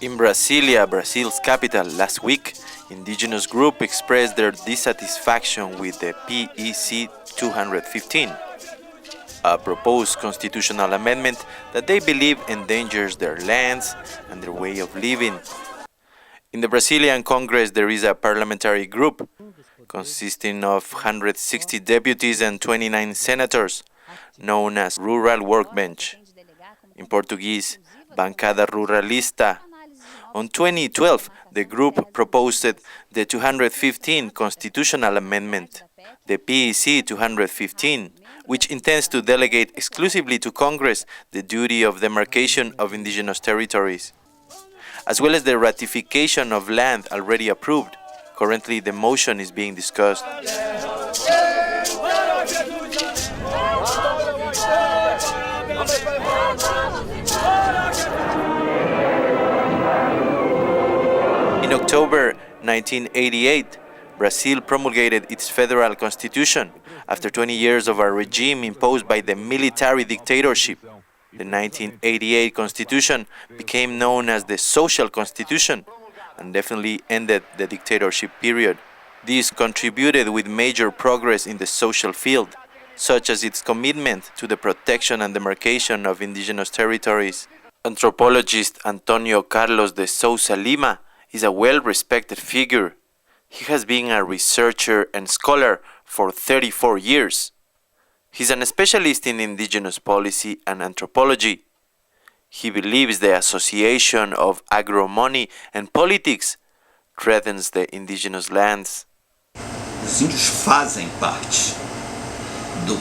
In Brasilia, Brazil's capital, last week, indigenous groups expressed their dissatisfaction with the PEC 215, a proposed constitutional amendment that they believe endangers their lands and their way of living. In the Brazilian Congress, there is a parliamentary group consisting of 160 deputies and 29 senators, known as Rural Workbench. In Portuguese, Bancada Ruralista. On 2012, the group proposed the 215 constitutional amendment, the PEC 215, which intends to delegate exclusively to Congress the duty of demarcation of indigenous territories, as well as the ratification of land already approved. Currently, the motion is being discussed. In October 1988, Brazil promulgated its federal constitution after 20 years of a regime imposed by the military dictatorship. The 1988 constitution became known as the Social Constitution and definitely ended the dictatorship period. This contributed with major progress in the social field, such as its commitment to the protection and demarcation of indigenous territories. Anthropologist Antonio Carlos de Souza Lima is a well-respected figure. He has been a researcher and scholar for 34 years. He's an specialist in indigenous policy and anthropology. He believes the association of agro-money and politics threatens the indigenous lands. Os índios fazem parte do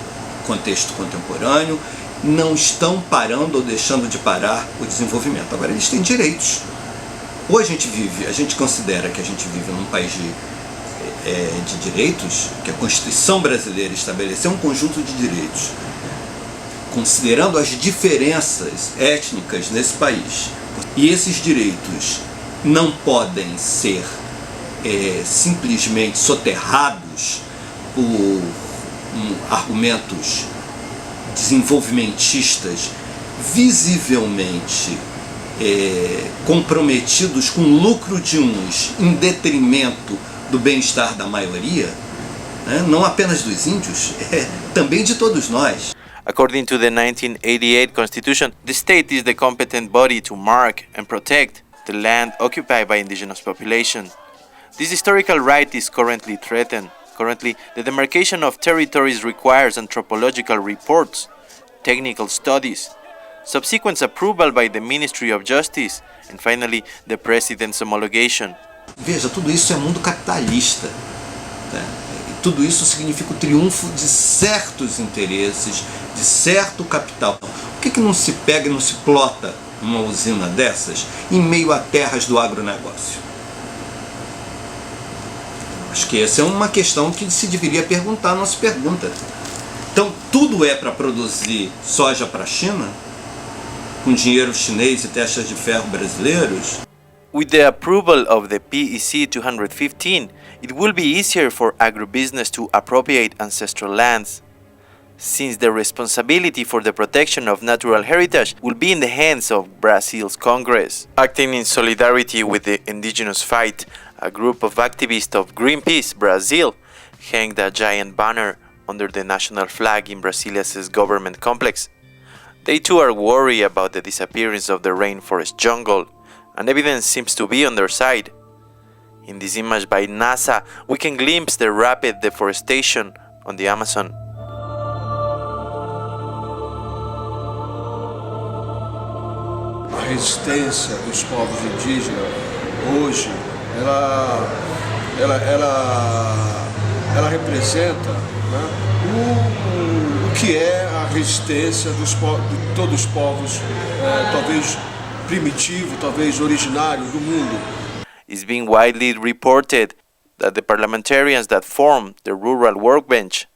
contexto contemporâneo, não estão parando ou deixando de parar o desenvolvimento. Agora, eles têm direitos. Ou a gente considera que a gente vive num país de direitos, que a Constituição brasileira estabeleceu um conjunto de direitos, considerando as diferenças étnicas nesse país. E esses direitos não podem ser simplesmente soterrados por argumentos desenvolvimentistas visivelmente comprometidos com o lucro de uns em detrimento do bem-estar da maioria, né? Não apenas dos índios, também de todos nós. According to the 1988 Constitution, the state is the competent body to mark and protect the land occupied by indigenous population. This historical right is currently threatened. Currently, the demarcation of territories requires anthropological reports, technical studies, subsequent approval by the Ministry of Justice, and finally, the President's homologation. Veja, tudo isso é mundo capitalista, né? E tudo isso significa o triunfo de certos interesses, de certo capital. Por que não se pega e não se plota uma usina dessas em meio a terras do agronegócio? Acho que essa é uma questão que se deveria perguntar, não se pergunta. Então, tudo é para produzir soja para a China, com dinheiro chinês e testas de ferro brasileiros? With the approval of the PEC 215, it will be easier for agribusiness to appropriate ancestral lands, since the responsibility for the protection of natural heritage will be in the hands of Brazil's Congress. Acting in solidarity with the indigenous fight, a group of activists of Greenpeace Brazil hanged a giant banner under the national flag in Brasilia's government complex. They too are worried about the disappearance of the rainforest jungle, and evidence seems to be on their side. In this image by NASA, we can glimpse the rapid deforestation on the Amazon. A resistência dos povos indígenas hoje, ela representa, né, o que é a resistência de todos os povos, talvez primitivo, talvez originário do mundo. It's been widely reported that the parliamentarians that form the Rural Workbench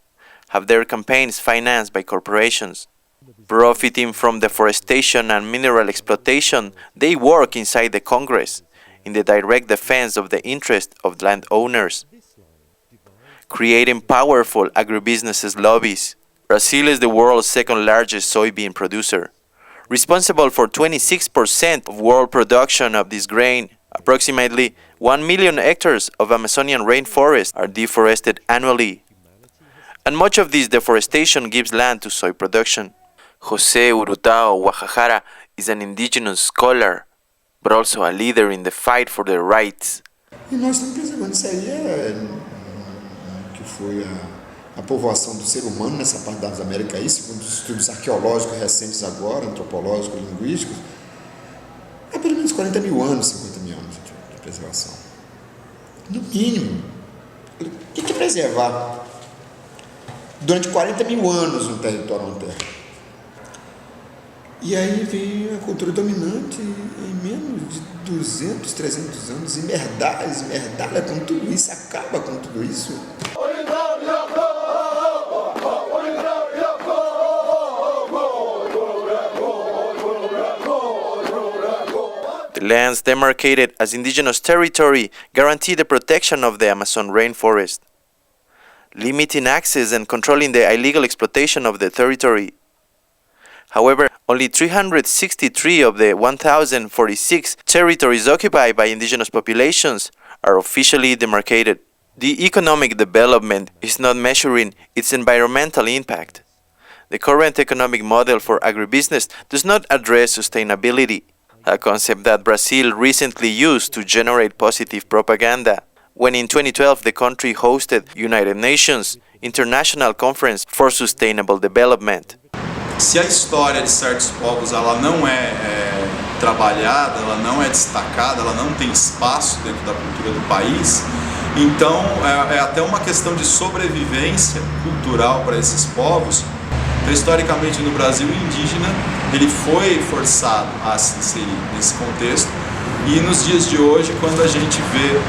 have their campaigns financed by corporations. Profiting from deforestation and mineral exploitation, they work inside the Congress in the direct defense of the interests of landowners, creating powerful agribusiness lobbies. Brazil is the world's second largest soybean producer. responsible for 26% of world production of this grain. Approximately 1 million hectares of Amazonian rainforest are deforested annually, and much of this deforestation gives land to soy production. José Urutao Guajajara is an indigenous scholar, but also a leader in the fight for their rights. E nós estamos preservando isso aí, que foi a povoação do ser humano nessa parte das Américas, aí, segundo os estudos arqueológicos recentes agora, antropológicos, linguísticos, há pelo menos 40 mil anos, 50 mil anos de preservação. No mínimo. O que é preservar? Durante 40 mil anos no território uma terra. E aí vem a cultura dominante em menos de 200, 300 anos, esmerdalha com tudo isso, acaba com tudo isso. The lands demarcated as indigenous territory guarantee the protection of the Amazon rainforest, limiting access and controlling the illegal exploitation of the territory. However, only 363 of the 1,046 territories occupied by indigenous populations are officially demarcated. The economic development is not measuring its environmental impact. The current economic model for agribusiness does not address sustainability, a concept that Brazil recently used to generate positive propaganda, when in 2012 the country hosted United Nations International Conference for Sustainable Development. Se a história de certos povos ela não é trabalhada, ela não é destacada, ela não tem espaço dentro da cultura do país, então é até uma questão de sobrevivência cultural para esses povos. Então, historicamente no Brasil, o indígena ele foi forçado a se inserir nesse contexto, e nos dias de hoje, quando a gente vê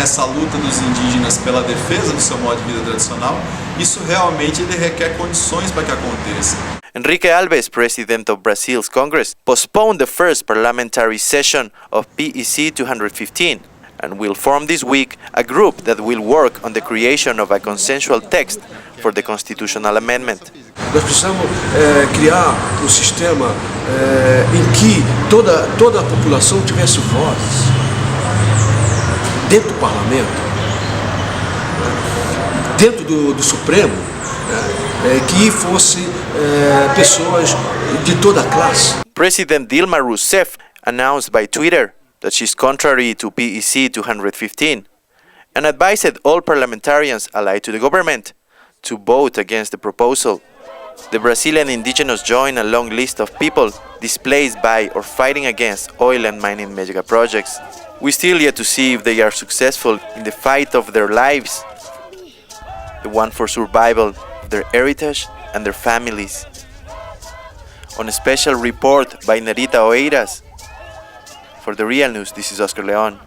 essa luta dos indígenas pela defesa do seu modo de vida tradicional, isso realmente ele requer condições para que aconteça. Enrique Alves, president of Brazil's Congress, postponed the first parliamentary session of PEC 215 and will form this week a group that will work on the creation of a consensual text for the constitutional amendment. Nós precisamos criar um sistema em que toda a população tivesse voz dentro do parlamento, dentro do Supremo, que fossem pessoas de toda a classe. President Dilma Rousseff announced by Twitter that she's contrary to PEC 215 and advised all parliamentarians allied to the government to vote against the proposal. The Brazilian indigenous join a long list of people displaced by or fighting against oil and mining mega projects. We still yet to see if they are successful in the fight of their lives, the one for survival of their heritage and their families. On a special report by Nerita Oeiras. For the Real News, this is Oscar Leon.